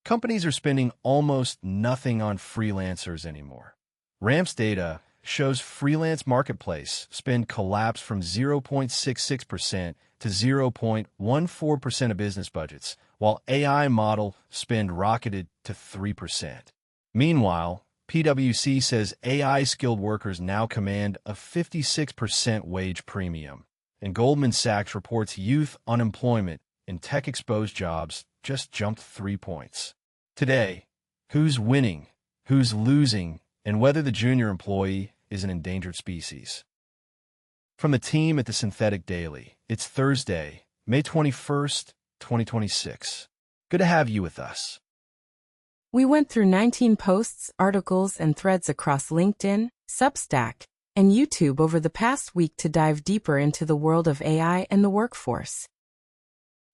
Companies are spending almost nothing on freelancers anymore. Ramp's data shows freelance marketplace spend collapsed from 0.66% to 0.14% of business budgets, while AI model spend rocketed to 3%. Meanwhile, PwC says AI-skilled workers now command a 56% wage premium, and Goldman Sachs reports youth unemployment in tech-exposed jobs just jumped 3 points. Today, who's winning, who's losing, and whether the junior employee is an endangered species. From the team at the Synthetic Daily, it's Thursday, May 21st, 2026. Good to have you with us. We went through 19 posts, articles, and threads across LinkedIn, Substack, and YouTube over the past week to dive deeper into the world of AI and the workforce.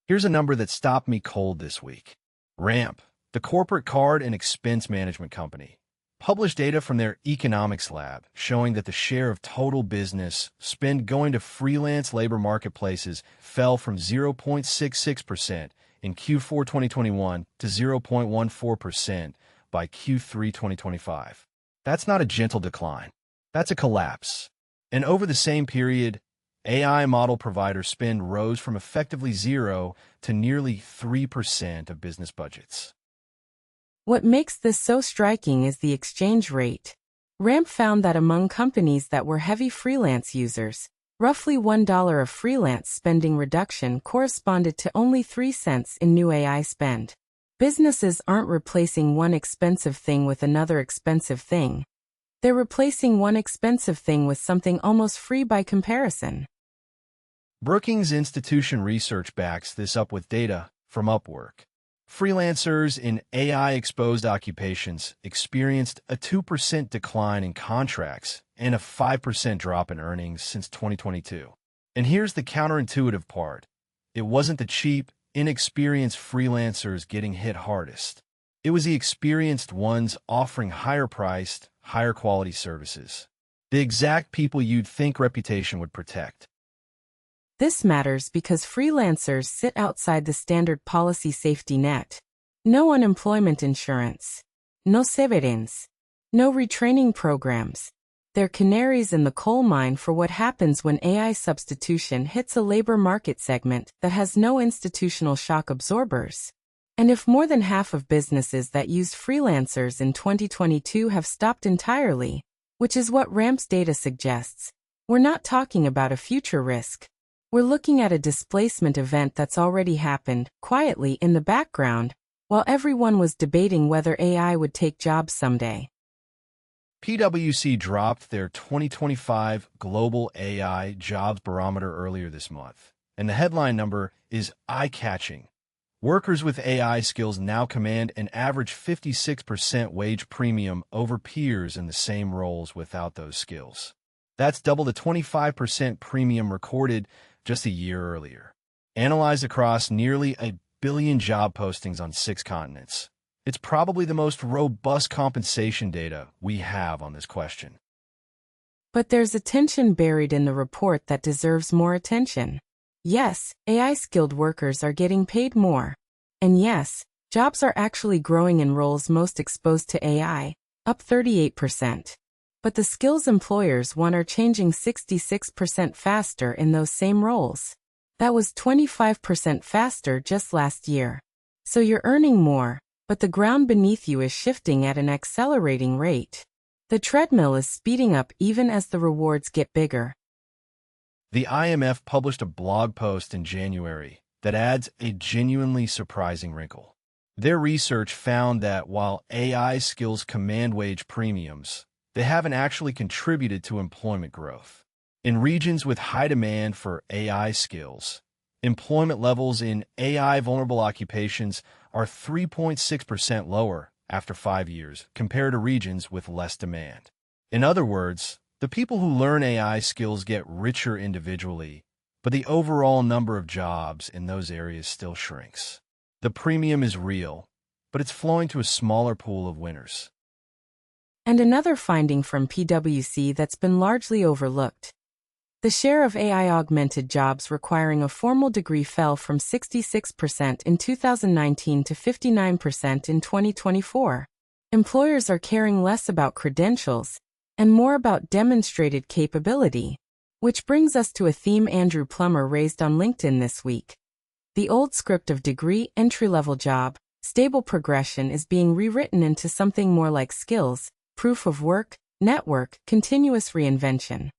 Here's a number that stopped me cold this week. Ramp, the corporate card and expense management company, published data from their economics lab showing that the share of total business spend going to freelance labor marketplaces fell from 0.66% in Q4 2021 to 0.14% by Q3 2025. That's not a gentle decline. That's a collapse. And over the same period, AI model provider spend rose from effectively 0 to nearly 3% of business budgets. What makes this so striking is the exchange rate. Ramp found that among companies that were heavy freelance users, roughly $1 of freelance spending reduction corresponded to only 3 cents in new AI spend. Businesses aren't replacing one expensive thing with another expensive thing. They're replacing one expensive thing with something almost free by comparison. Brookings Institution research backs this up with data from Upwork. Freelancers in AI-exposed occupations experienced a 2% decline in contracts and a 5% drop in earnings since 2022. And here's the counterintuitive part. It wasn't the cheap, inexperienced freelancers getting hit hardest. It was the experienced ones offering higher-priced, higher-quality services. The exact people you'd think reputation would protect. This matters because freelancers sit outside the standard policy safety net. No unemployment insurance. No severance. No retraining programs. They're canaries in the coal mine for what happens when AI substitution hits a labor market segment that has no institutional shock absorbers. And if more than half of businesses that used freelancers in 2022 have stopped entirely, which is what Ramp's data suggests, we're not talking about a future risk. We're looking at a displacement event that's already happened, quietly in the background, while everyone was debating whether AI would take jobs someday. PwC dropped their 2025 Global AI Jobs Barometer earlier this month, and the headline number is eye-catching. Workers with AI skills now command an average 56% wage premium over peers in the same roles without those skills. That's double the 25% premium recorded just a year earlier. Analyzed across nearly 1 billion job postings on 6 continents, it's probably the most robust compensation data we have on this question. But there's a tension buried in the report that deserves more attention. Yes, AI-skilled workers are getting paid more. And yes, jobs are actually growing in roles most exposed to AI, up 38%. But the skills employers want are changing 66% faster in those same roles. That was 25% faster just last year. So you're earning more, but the ground beneath you is shifting at an accelerating rate. The treadmill is speeding up even as the rewards get bigger. The IMF published a blog post in January that adds a genuinely surprising wrinkle. Their research found that while AI skills command wage premiums, they haven't actually contributed to employment growth. In regions with high demand for AI skills, employment levels in AI-vulnerable occupations are 3.6% lower after 5 years compared to regions with less demand. In other words, the people who learn AI skills get richer individually, but the overall number of jobs in those areas still shrinks. The premium is real, but it's flowing to a smaller pool of winners. And another finding from PwC that's been largely overlooked. The share of AI-augmented jobs requiring a formal degree fell from 66% in 2019 to 59% in 2024. Employers are caring less about credentials and more about demonstrated capability. Which brings us to a theme Andrew Plummer raised on LinkedIn this week. The old script of degree, entry-level job, stable progression is being rewritten into something more like skills, proof of work, network, continuous reinvention.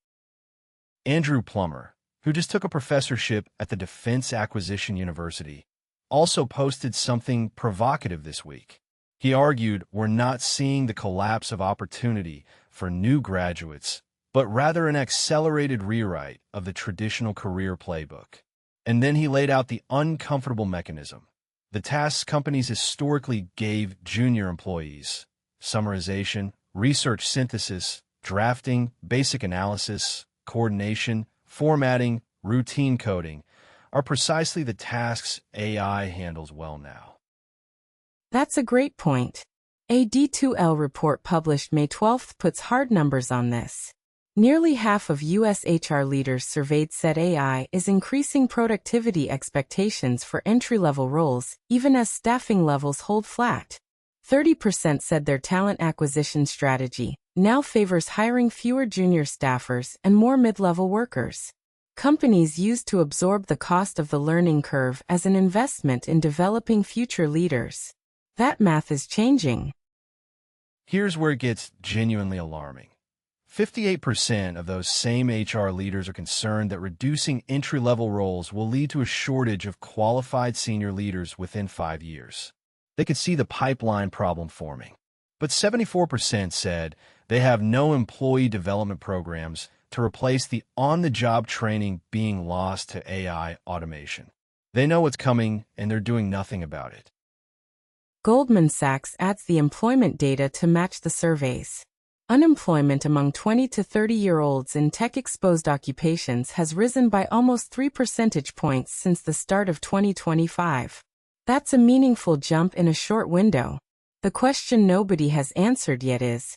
Andrew Plummer, who just took a professorship at the Defense Acquisition University, also posted something provocative this week. He argued we're not seeing the collapse of opportunity for new graduates, but rather an accelerated rewrite of the traditional career playbook. And then he laid out the uncomfortable mechanism, the tasks companies historically gave junior employees: summarization, research synthesis, drafting, basic analysis, coordination, formatting, routine coding, are precisely the tasks AI handles well now. That's a great point. A D2L report published May 12 puts hard numbers on this. Nearly half of U.S. HR leaders surveyed said AI is increasing productivity expectations for entry-level roles, even as staffing levels hold flat. 30% said their talent acquisition strategy now favors hiring fewer junior staffers and more mid-level workers. Companies used to absorb the cost of the learning curve as an investment in developing future leaders. That math is changing. Here's where it gets genuinely alarming. 58% of those same HR leaders are concerned that reducing entry-level roles will lead to a shortage of qualified senior leaders within 5 years. They could see the pipeline problem forming. But 74% said they have no employee development programs to replace the on-the-job training being lost to AI automation. They know what's coming, and they're doing nothing about it. Goldman Sachs adds the employment data to match the surveys. Unemployment among 20 to 30-year-olds in tech-exposed occupations has risen by almost 3 percentage points since the start of 2025. That's a meaningful jump in a short window. The question nobody has answered yet is,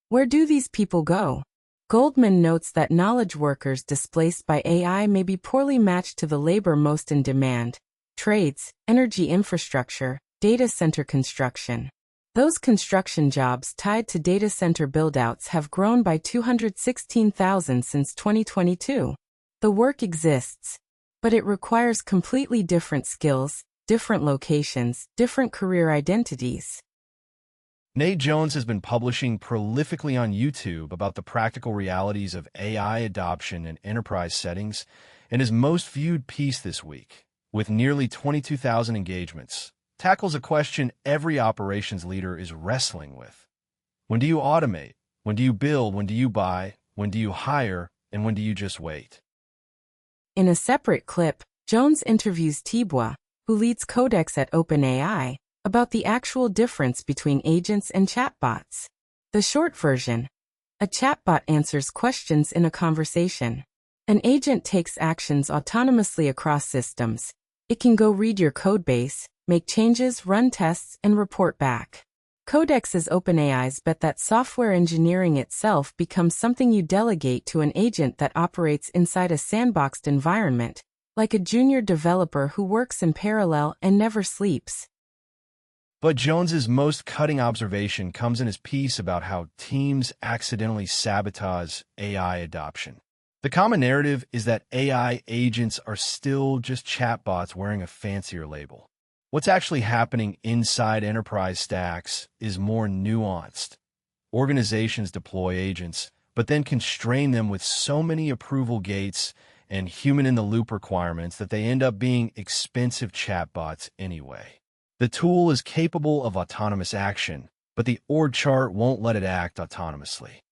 where do these people go? Goldman notes that knowledge workers displaced by AI may be poorly matched to the labor most in demand: trades, energy infrastructure, data center construction. Those construction jobs tied to data center buildouts have grown by 216,000 since 2022. The work exists, but it requires completely different skills, different locations, different career identities. Nate Jones has been publishing prolifically on YouTube about the practical realities of AI adoption in enterprise settings, and his most viewed piece this week, with nearly 22,000 engagements, tackles a question every operations leader is wrestling with. When do you automate? When do you build? When do you buy? When do you hire? And when do you just wait? In a separate clip, Jones interviews Tibwa, who leads Codex at OpenAI, about the actual difference between agents and chatbots. The short version: a chatbot answers questions in a conversation. An agent takes actions autonomously across systems. It can go read your codebase, make changes, run tests, and report back. Codex is OpenAI's bet that software engineering itself becomes something you delegate to an agent that operates inside a sandboxed environment, like a junior developer who works in parallel and never sleeps. But Jones's most cutting observation comes in his piece about how teams accidentally sabotage AI adoption. The common narrative is that AI agents are still just chatbots wearing a fancier label. What's actually happening inside enterprise stacks is more nuanced. Organizations deploy agents, but then constrain them with so many approval gates and human-in-the-loop requirements that they end up being expensive chatbots anyway. The tool is capable of autonomous action, but the org chart won't let it act autonomously.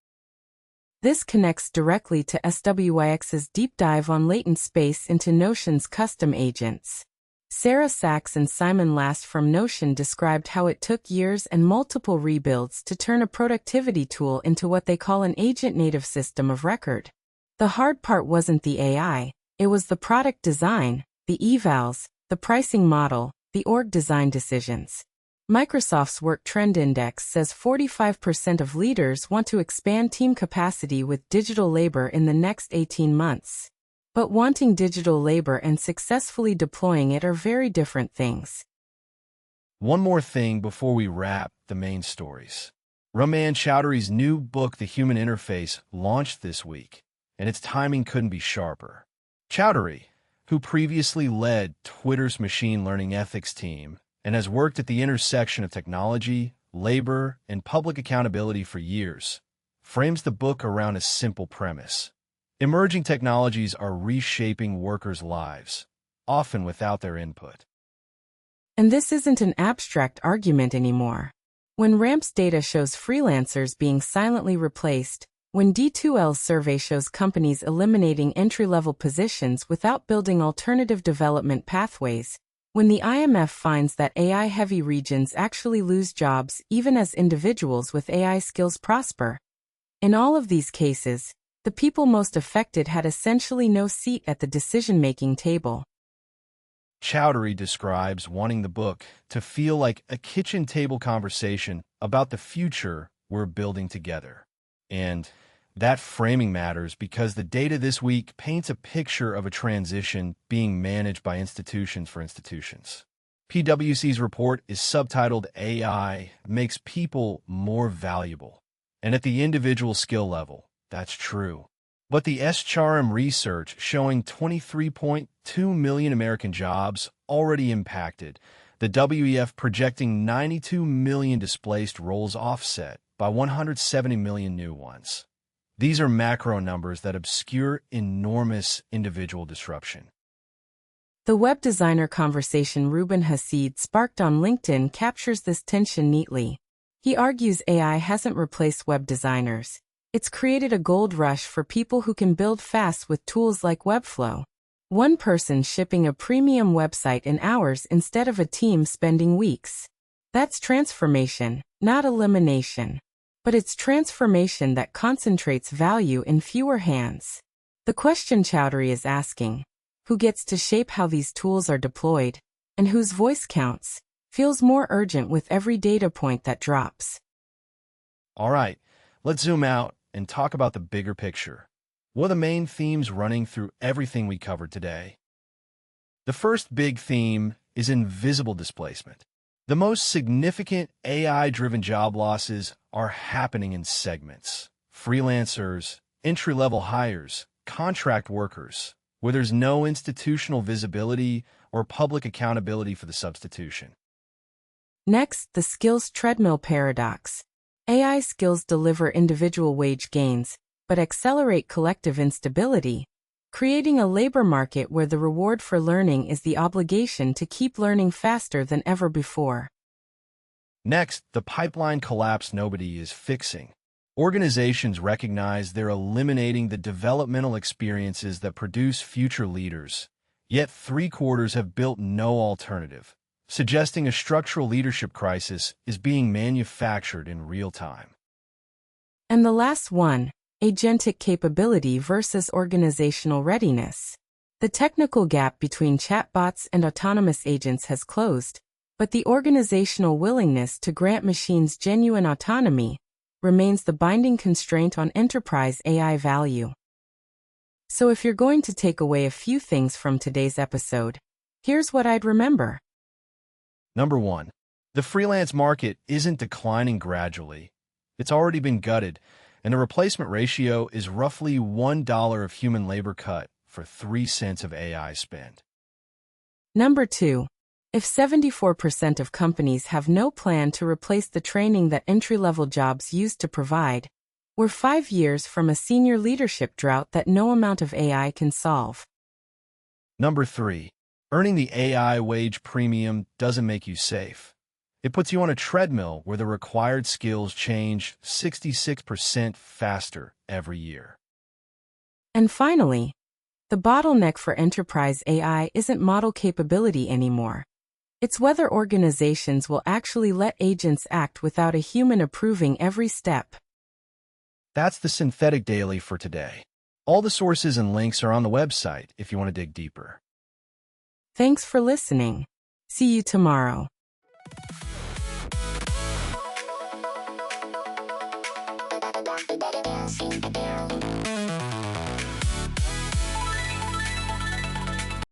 This connects directly to SWYX's deep dive on latent space into Notion's custom agents. Sarah Sachs and Simon Last from Notion described how it took years and multiple rebuilds to turn a productivity tool into what they call an agent-native system of record. The hard part wasn't the AI, it was the product design, the evals, the pricing model, the org design decisions. Microsoft's Work Trend Index says 45% of leaders want to expand team capacity with digital labor in the next 18 months. But wanting digital labor and successfully deploying it are very different things. One more thing before we wrap the main stories. Raman Chowdhury's new book, The Human Interface, launched this week, and its timing couldn't be sharper. Chowdhury, who previously led Twitter's machine learning ethics team and has worked at the intersection of technology, labor, and public accountability for years, frames the book around a simple premise. Emerging technologies are reshaping workers' lives, often without their input. And this isn't an abstract argument anymore. When RAMP's data shows freelancers being silently replaced, when D2L's survey shows companies eliminating entry-level positions without building alternative development pathways, when the IMF finds that AI-heavy regions actually lose jobs even as individuals with AI skills prosper. In all of these cases, the people most affected had essentially no seat at the decision-making table. Chowdhury describes wanting the book to feel like a kitchen table conversation about the future we're building together. And that framing matters because the data this week paints a picture of a transition being managed by institutions for institutions. PwC's report is subtitled AI Makes People More Valuable. And at the individual skill level, that's true. But the SHRM research showing 23.2 million American jobs already impacted, the WEF projecting 92 million displaced roles offset by 170 million new ones. These are macro numbers that obscure enormous individual disruption. The web designer conversation Ruben Hassid sparked on LinkedIn captures this tension neatly. He argues AI hasn't replaced web designers. It's created a gold rush for people who can build fast with tools like Webflow. One person shipping a premium website in hours instead of a team spending weeks. That's transformation, not elimination. But it's transformation that concentrates value in fewer hands. The question Chowdhury is asking, who gets to shape how these tools are deployed, and whose voice counts, feels more urgent with every data point that drops. All right, let's zoom out and talk about the bigger picture. What are the main themes running through everything we covered today? The first big theme is invisible displacement. The most significant AI-driven job losses are happening in segments: freelancers, entry-level hires, contract workers, where there's no institutional visibility or public accountability for the substitution. Next, the skills treadmill paradox. AI skills deliver individual wage gains, but accelerate collective instability, creating a labor market where the reward for learning is the obligation to keep learning faster than ever before. Next, the pipeline collapse nobody is fixing. Organizations recognize they're eliminating the developmental experiences that produce future leaders, yet 3/4 have built no alternative, suggesting a structural leadership crisis is being manufactured in real time. And the last one, agentic capability versus organizational readiness. The technical gap between chatbots and autonomous agents has closed, but the organizational willingness to grant machines genuine autonomy remains the binding constraint on enterprise AI value. So if you're going to take away a few things from today's episode, here's what I'd remember. Number 1, the freelance market isn't declining gradually. It's already been gutted, and the replacement ratio is roughly $1 of human labor cut for 3 cents of AI spend. Number 2, if 74% of companies have no plan to replace the training that entry-level jobs used to provide, we're 5 years from a senior leadership drought that no amount of AI can solve. Number 3, earning the AI wage premium doesn't make you safe. It puts you on a treadmill where the required skills change 66% faster every year. And finally, the bottleneck for enterprise AI isn't model capability anymore. It's whether organizations will actually let agents act without a human approving every step. That's the Synthetic Daily for today. All the sources and links are on the website if you want to dig deeper. Thanks for listening. See you tomorrow. in the air.